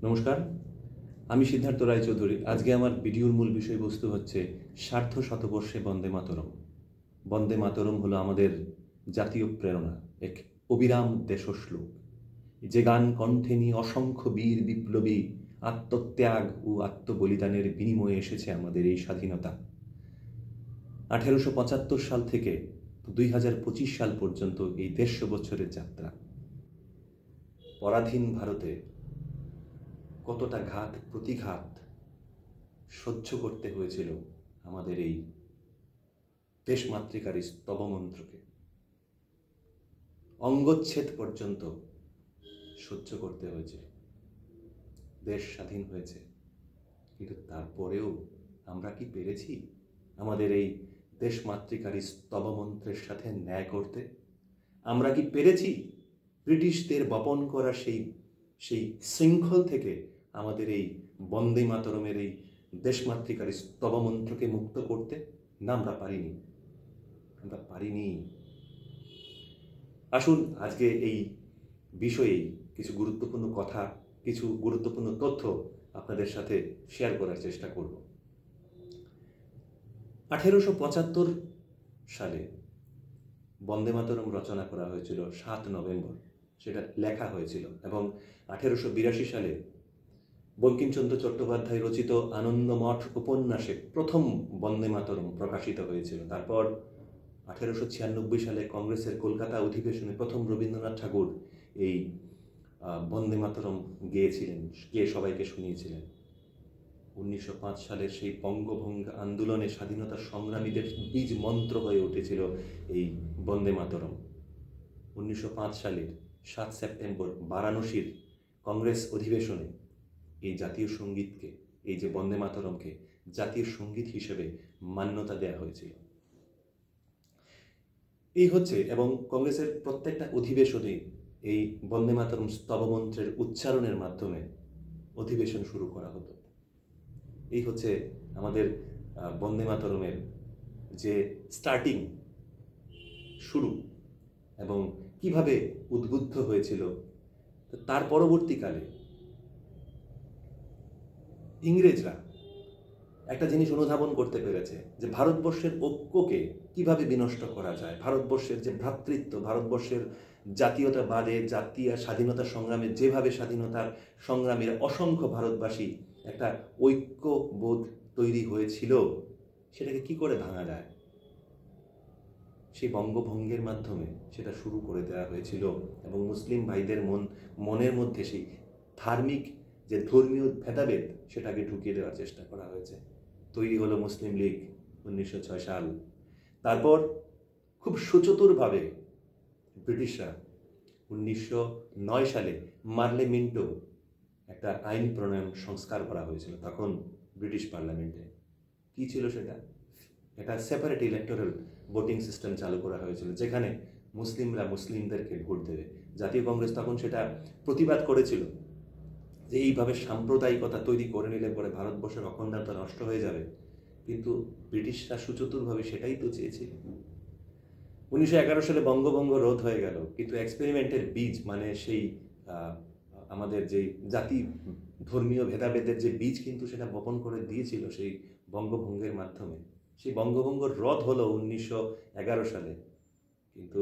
নমস্কার, আমি সিদ্ধার্থ রায়চৌধুরী। আজকে আমার ভিডিওর মূল বিষয়বস্তু হচ্ছে সার্ধ শতবর্ষে বন্দে মাতরম। বন্দে মাতরম হলো আমাদের জাতীয় প্রেরণা, এক অবিরাম দেশশ্লোক, যে গান কণ্ঠে নিয়ে অসংখ্য বীর বিপ্লবী আত্মত্যাগ ও আত্মবলিদানের বিনিময়ে এসেছে আমাদের এই স্বাধীনতা। 1875 সাল থেকে 2025 সাল পর্যন্ত এই 150 বছরের যাত্রা। পরাধীন ভারতে কতটা ঘাত প্রতিঘাত সহ্য করতে হয়েছিল আমাদের এই দেশমাতৃকার স্তবমন্ত্রকে, অঙ্গচ্ছেদ পর্যন্ত সহ্য করতে হয়েছে। দেশ স্বাধীন হয়েছে, কিন্তু তারপরেও আমরা কি পেরেছি আমাদের এই দেশমাতৃকার স্তবমন্ত্রের সাথে ন্যায় করতে? আমরা কি পেরেছি ব্রিটিশদের বপন করা সেই শৃঙ্খল থেকে আমাদের এই বন্দে মাতরমের এই দেশমাতৃকার স্তবমন্ত্রকে মুক্ত করতে? না, আমরা পারিনি। আসুন আজকে এই বিষয়ে কিছু গুরুত্বপূর্ণ কথা, কিছু গুরুত্বপূর্ণ তথ্য আপনাদের সাথে শেয়ার করার চেষ্টা করব। 1875 সালে বন্দে মাতরম রচনা করা হয়েছিল 7 নভেম্বর, সেটা লেখা হয়েছিল, এবং 1882 সালে বঙ্কিমচন্দ্র চট্টোপাধ্যায় রচিত আনন্দমঠ উপন্যাসে প্রথম বন্দে মাতরম প্রকাশিত হয়েছিল। তারপর 1896 সালে কংগ্রেসের কলকাতা অধিবেশনে প্রথম রবীন্দ্রনাথ ঠাকুর এই বন্দে মাতরম গেয়ে সবাইকে শুনিয়েছিলেন। 1905 সালের সেই বঙ্গভঙ্গ আন্দোলনে স্বাধীনতা সংগ্রামীদের বীজ মন্ত্র হয়ে উঠেছিল এই বন্দে মাতরম। 1905 সালের 7 সেপ্টেম্বর বারাণসীর কংগ্রেস অধিবেশনে এই জাতীয় সঙ্গীতকে, এই যে বন্দে মাতরমকে জাতীয় সঙ্গীত হিসেবে মান্যতা দেওয়া হয়েছিল। এই হচ্ছে, এবং কংগ্রেসের প্রত্যেকটা অধিবেশনে এই বন্দে মাতরম স্তবমন্ত্রের উচ্চারণের মাধ্যমে অধিবেশন শুরু করা হতো। এই হচ্ছে আমাদের বন্দে মাতরমের যে স্টার্টিং, শুরু, এবং কিভাবে উদ্বুদ্ধ হয়েছিল। তার পরবর্তীকালে ইংরেজরা একটা জিনিস অনুধাবন করতে পেরেছে যে ভারতবর্ষের ঐক্যকে কিভাবে বিনষ্ট করা যায়, ভারতবর্ষের যে ভ্রাতৃত্ব, ভারতবর্ষের জাতীয়তাবাদে, জাতীয় স্বাধীনতা সংগ্রামে যেভাবে স্বাধীনতার সংগ্রামীরা অসংখ্য ভারতবাসী একটা ঐক্যবোধ তৈরি হয়েছিল, সেটাকে কি করে ভাঙা যায়। সেই বঙ্গভঙ্গের মাধ্যমে সেটা শুরু করে দেওয়া হয়েছিল, এবং মুসলিম ভাইদের মনের মধ্যে সেই ধার্মিক যে ধর্মীয় ভেদাভেদ সেটাকে ঢুকিয়ে দেওয়ার চেষ্টা করা হয়েছে। তৈরি হলো মুসলিম লীগ 1906 সাল। তারপর খুব সুচতুরভাবে ব্রিটিশরা 1909 সালে মার্লে মিন্টো একটা আইন প্রণয়ন সংস্কার করা হয়েছিল তখন ব্রিটিশ পার্লামেন্টে। কি ছিল সেটা? একটা সেপারেট ইলেকটোরাল ভোটিং সিস্টেম চালু করা হয়েছিল, যেখানে মুসলিমরা মুসলিমদেরকে ভোট দেবে। জাতীয় কংগ্রেস তখন সেটা প্রতিবাদ করেছিল যে এইভাবে সাম্প্রদায়িকতা তৈরি করে নিলে পরে ভারতবর্ষের অখণ্ডতা নষ্ট হয়ে যাবে, কিন্তু ব্রিটিশরা সুচতুরভাবে সেটাই তো চেয়েছিল। 1911 সালে বঙ্গভঙ্গ রোধ হয়ে গেল, কিন্তু এক্সপেরিমেন্টের বীজ, মানে সেই আমাদের যে জাতি ধর্মীয় ভেদাভেদের যে বীজ, কিন্তু সেটা বপন করে দিয়েছিল সেই বঙ্গভঙ্গের মাধ্যমে। সেই বঙ্গভঙ্গ রদ হলো 1911 সালে, কিন্তু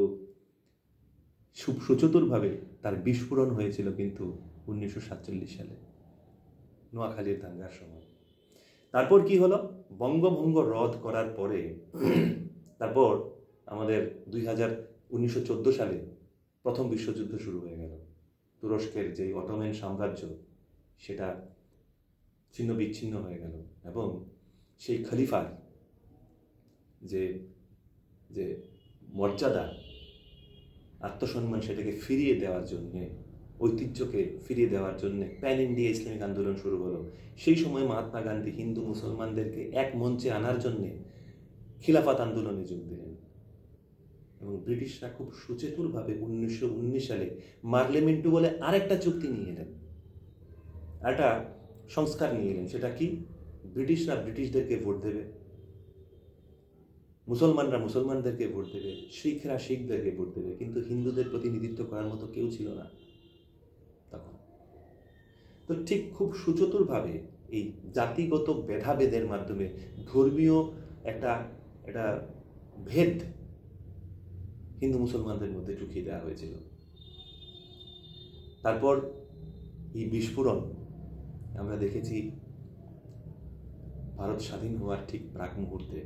সুচতুরভাবে তার বিস্ফোরণ হয়েছিল কিন্তু 1947 সালে নোয়াখালীর দাঙ্গার সময়। তারপর কি হলো? বঙ্গভঙ্গ রদ করার পরে তারপর আমাদের 1914 সালে প্রথম বিশ্বযুদ্ধ শুরু হয়ে গেল। তুরস্কের যে অটোমান সাম্রাজ্য সেটা ছিন্ন বিচ্ছিন্ন হয়ে গেল, এবং সেই খলিফার যে যে মর্যাদা, আত্মসম্মান, সেটাকে ফিরিয়ে দেওয়ার জন্যে, ঐতিহ্যকে ফিরিয়ে দেওয়ার জন্য প্যান ইন্ডিয়া ইসলামিক আন্দোলন শুরু হলো। সেই সময় মহাত্মা গান্ধী হিন্দু মুসলমানদেরকে এক মঞ্চে আনার জন্যে খিলাফত আন্দোলনে যোগ দিলেন, এবং ব্রিটিশরা খুব সুচতুরভাবে 1919 সালে মার্লে মিন্টো বলে আরেকটা চুক্তি নিয়ে এলেন, একটা সংস্কার নিয়ে এলেন। সেটা কি? ব্রিটিশরা ব্রিটিশদেরকে ভোট দেবে, মুসলমানরা মুসলমানদেরকে ভোট দেবে, শিখরা শিখদেরকে ভোট দেবে, কিন্তু হিন্দুদের প্রতিনিধিত্ব করার মতো কেউ ছিল না তখন। তো ঠিক খুব সুচতুরভাবে এই জাতিগত ভেদাভেদের মাধ্যমে ধর্মীয় একটা একটা ভেদ হিন্দু মুসলমানদের মধ্যে ঢুকিয়ে দেওয়া হয়েছিল। তারপর এই বিস্ফোরণ আমরা দেখেছি ভারত স্বাধীন হওয়ার ঠিক প্রাক মুহূর্তে।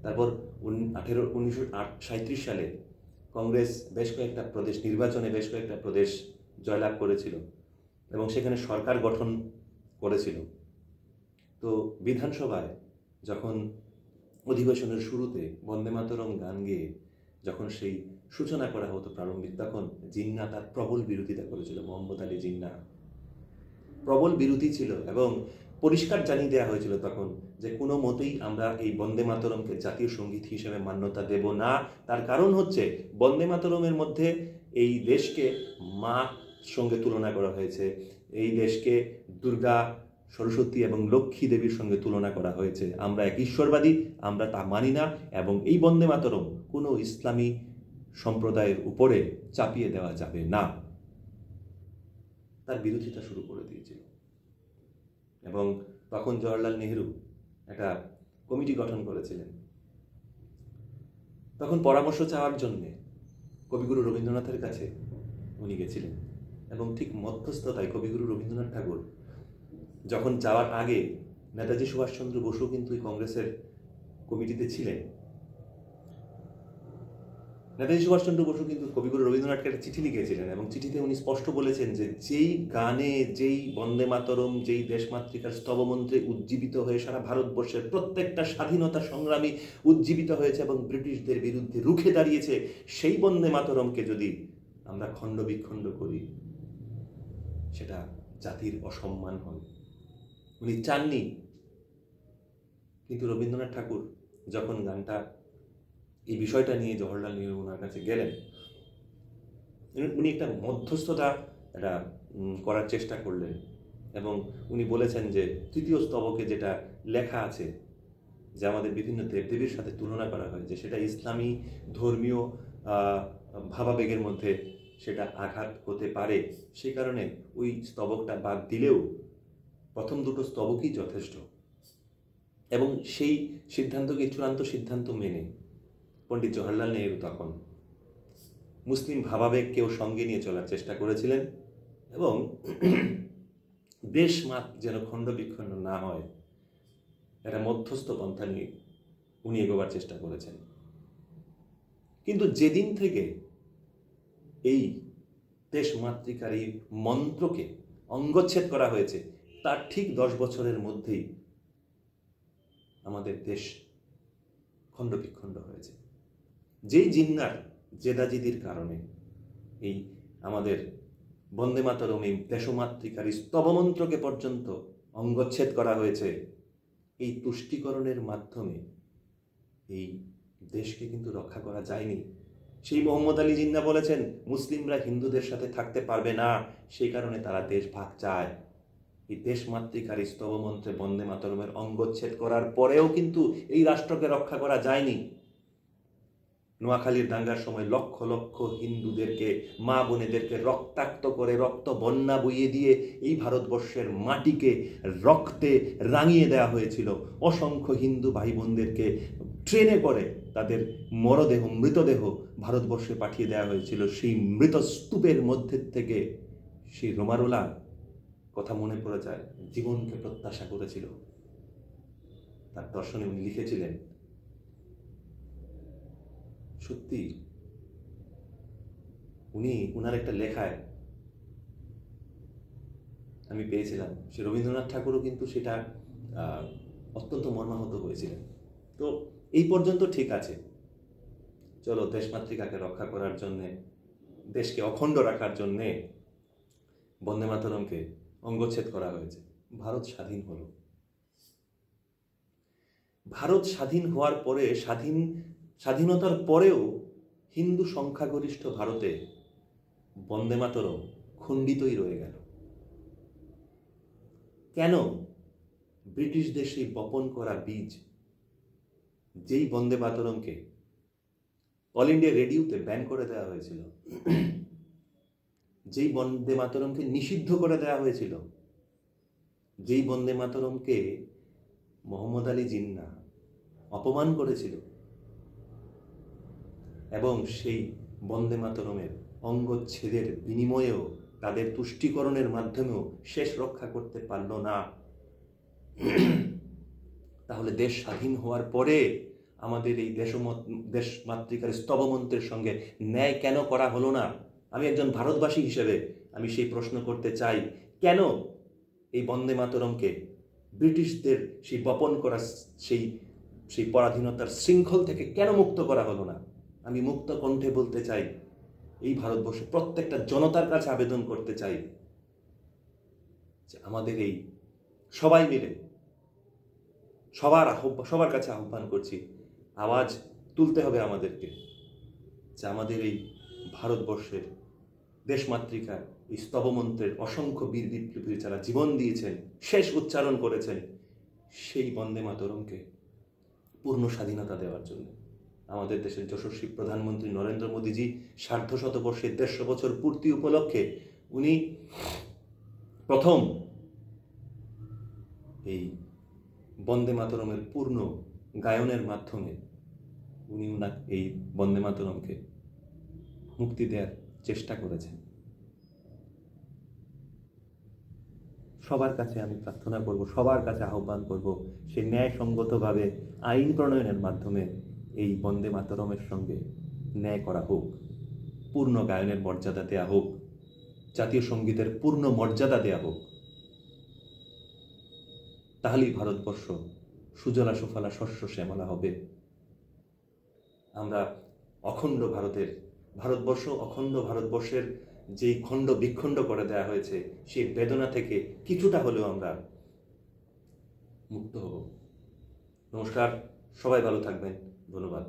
তারপর 1937 সালে কংগ্রেস বেশ কয়েকটা প্রদেশ নির্বাচনে বেশ কয়েকটা প্রদেশ জয়লাভ করেছিল এবং সেখানে সরকার গঠন করেছিল। তো বিধানসভায় যখন অধিবেশনের শুরুতে বন্দে মাতরম গান গেয়ে যখন সেই সূচনা করা হতো প্রারম্ভিক, তখন জিন্না তার প্রবল বিরোধিতা করেছিল। মোহাম্মদ আলী জিন্না প্রবল বিরোধী ছিল এবং পরিষ্কার জানিয়ে দেওয়া হয়েছিল তখন যে কোনো মতেই আমরা এই বন্দে মাতরমকে জাতীয় সঙ্গীত হিসেবে মান্যতা দেব না। তার কারণ হচ্ছে বন্দে মাতরমের মধ্যে এই দেশকে মা সঙ্গে তুলনা করা হয়েছে, এই দেশকে দুর্গা, সরস্বতী এবং লক্ষ্মী দেবীর সঙ্গে তুলনা করা হয়েছে। আমরা এক ঈশ্বরবাদী, আমরা তা মানি না এবং এই বন্দে মাতরম কোনো ইসলামী সম্প্রদায়ের উপরে চাপিয়ে দেওয়া যাবে না। তার বিরোধিতা শুরু করে দিয়েছিল এবং তখন জওহরলাল নেহেরু একটা কমিটি গঠন করেছিলেন। তখন পরামর্শ চাওয়ার জন্য কবিগুরু রবীন্দ্রনাথের কাছে উনি গেছিলেন এবং ঠিক মধ্যস্থতায় কবিগুরু রবীন্দ্রনাথ ঠাকুর যখন যাওয়ার আগে নেতাজি সুভাষচন্দ্র বসু কিন্তু এই কংগ্রেসের কমিটিতে ছিলেন। নেতাজি সুভাষচন্দ্র বসু কিন্তু কবিগুরু রবীন্দ্রনাথকে একটা চিঠি লিখেছিলেন এবং চিঠিতে উনি স্পষ্ট বলেছেন যে যেই গানে, যেই বন্দে মাতরম, যেই দেশমাতৃকার স্তবমন্ত্রে উজ্জীবিত হয়ে সারা ভারতবর্ষের প্রত্যেকটা স্বাধীনতা সংগ্রামী উজ্জীবিত হয়েছে এবং ব্রিটিশদের বিরুদ্ধে রুখে দাঁড়িয়েছে, সেই বন্দে মাতরমকে যদি আমরা খণ্ড বিখণ্ড করি সেটা জাতির অসম্মান হয়। উনি চাননি। কিন্তু রবীন্দ্রনাথ ঠাকুর যখন গানটা এই বিষয়টা নিয়ে জওহরলাল নেহরু ওনার কাছে গেলেন, উনি একটা মধ্যস্থতা একটা করার চেষ্টা করলেন এবং উনি বলেছেন যে তৃতীয় স্তবকে যেটা লেখা আছে যে আমাদের বিভিন্ন দেবদেবীর সাথে তুলনা করা হয়, যে সেটা ইসলামী ধর্মীয় ভাবাবেগের মধ্যে সেটা আঘাত হতে পারে, সেই কারণে ওই স্তবকটা বাদ দিলেও প্রথম দুটো স্তবকই যথেষ্ট। এবং সেই সিদ্ধান্তকে চূড়ান্ত সিদ্ধান্ত মেনে পণ্ডিত জওহরলাল নেহরু তখন মুসলিম ভাবাবেগকেও সঙ্গে নিয়ে চলার চেষ্টা করেছিলেন এবং দেশমাত যেন খণ্ড বিখণ্ড না হয় একটা মধ্যস্থ পন্থা নিয়ে উনি এগোবার চেষ্টা করেছেন। কিন্তু যেদিন থেকে এই দেশমাতৃকার এই মন্ত্রকে অঙ্গচ্ছেদ করা হয়েছে তার ঠিক 10 বছরের মধ্যেই আমাদের দেশ খণ্ড বিখণ্ড হয়েছে। যেই জিন্নার জেদাজিদির কারণে এই আমাদের বন্দে মাতরম, এই দেশমাতৃকার স্তবমন্ত্রকে পর্যন্ত অঙ্গচ্ছেদ করা হয়েছে, এই তুষ্টিকরণের মাধ্যমে এই দেশকে কিন্তু রক্ষা করা যায়নি। সেই মোহাম্মদ আলী জিন্না বলেছেন মুসলিমরা হিন্দুদের সাথে থাকতে পারবে না, সেই কারণে তারা দেশ ভাগ চায়। এই দেশমাতৃকার স্তবমন্ত্রে বন্দে মাতরমের অঙ্গচ্ছেদ করার পরেও কিন্তু এই রাষ্ট্রকে রক্ষা করা যায়নি। নোয়াখালীর দাঙ্গার সময় লক্ষ লক্ষ হিন্দুদেরকে, মা বোনেদেরকে রক্তাক্ত করে, রক্ত বন্যা বইয়ে দিয়ে এই ভারতবর্ষের মাটিকে রক্তে রাঙিয়ে দেওয়া হয়েছিল। অসংখ্য হিন্দু ভাই বোনদেরকে ট্রেনে করে তাদের মৃতদেহ ভারতবর্ষে পাঠিয়ে দেওয়া হয়েছিল। সেই মৃত স্তূপের মধ্যে থেকে সেই রোমারোলা কথা মনে পড়ে যায়, জীবনকে প্রত্যাশা করেছিল। তার দর্শনে উনি লিখেছিলেন, সত্যি উনার একটা লেখায় আমি পেয়েছিলাম, সে রবীন্দ্রনাথ ঠাকুরও কিন্তু সেটা অত্যন্ত মর্মাহত হয়েছিলেন। তো এই পর্যন্ত ঠিক আছে, চলো দেশমাতৃকাকে রক্ষা করার জন্যে, দেশকে অখণ্ড রাখার জন্যে বন্দে মাতরমকে অঙ্গচ্ছেদ করা হয়েছে। ভারত স্বাধীন হলো। ভারত স্বাধীন হওয়ার পরে, স্বাধীনতার পরেও হিন্দু সংখ্যাগরিষ্ঠ ভারতে বন্দে মাতরম খণ্ডিতই রয়ে গেল। কেন? ব্রিটিশদের সেই বপন করা বীজ, যেই বন্দে মাতরমকে অল ইন্ডিয়া রেডিওতে ব্যান করে দেওয়া হয়েছিল, যেই বন্দে মাতরমকে নিষিদ্ধ করে দেওয়া হয়েছিল, যেই বন্দে মাতরমকে মোহাম্মদ আলী জিন্না অপমান করেছিল, এবং সেই বন্দে মাতরমের অঙ্গচ্ছেদের বিনিময়েও, তাদের তুষ্টিকরণের মাধ্যমেও শেষ রক্ষা করতে পারল না, তাহলে দেশ স্বাধীন হওয়ার পরে আমাদের এই দেশমাতৃকার স্তবমন্ত্রের সঙ্গে ন্যায় কেন করা হলো না? আমি একজন ভারতবাসী হিসেবে আমি সেই প্রশ্ন করতে চাই, কেন এই বন্দে মাতরমকে ব্রিটিশদের সেই বপন করা সেই পরাধীনতার শৃঙ্খল থেকে কেন মুক্ত করা হলো না? আমি মুক্ত কণ্ঠে বলতে চাই, এই ভারতবর্ষে প্রত্যেকটা জনতার কাছে আবেদন করতে চাই যে আমাদের এই সবাই মিলে সবার কাছে আহ্বান করছি, আওয়াজ তুলতে হবে আমাদেরকে যে আমাদের এই ভারতবর্ষের দেশমাতৃকার এই স্তবমন্ত্রের অসংখ্য বীর বিপ্লবী যারা জীবন দিয়েছেন, শেষ উচ্চারণ করেছেন, সেই বন্দে মাতরমকে পূর্ণ স্বাধীনতা দেওয়ার জন্য আমাদের দেশের যশস্বী প্রধানমন্ত্রী নরেন্দ্র মোদীজি সার্ধশতবর্ষের 150 বছর পূর্তি উপলক্ষে উনি প্রথম এই বন্দে মাতরমের পূর্ণ গায়নের মাধ্যমে উনি এই বন্দে মাতরমকে মুক্তি দেওয়ার চেষ্টা করেছেন। সবার কাছে আমি প্রার্থনা করব, সবার কাছে আহ্বান করব, সে ন্যায়সঙ্গতভাবে আইন প্রণয়নের মাধ্যমে এই বন্দে মাতরমের সঙ্গে ন্যায় করা হোক, পূর্ণ গায়নের মর্যাদা দেয়া হোক, জাতীয় সঙ্গীতের পূর্ণ মর্যাদা দেয়া হোক। তাহলেই ভারতবর্ষ সুজলা সুফলা শস্য শ্যামলা হবে। আমরা অখণ্ড অখণ্ড ভারতবর্ষের যেই খণ্ড বিখণ্ড করে দেওয়া হয়েছে, সেই বেদনা থেকে কিছুটা হলেও আমরা মুক্ত হব। নমস্কার, সবাই ভালো থাকবেন, ধন্যবাদ।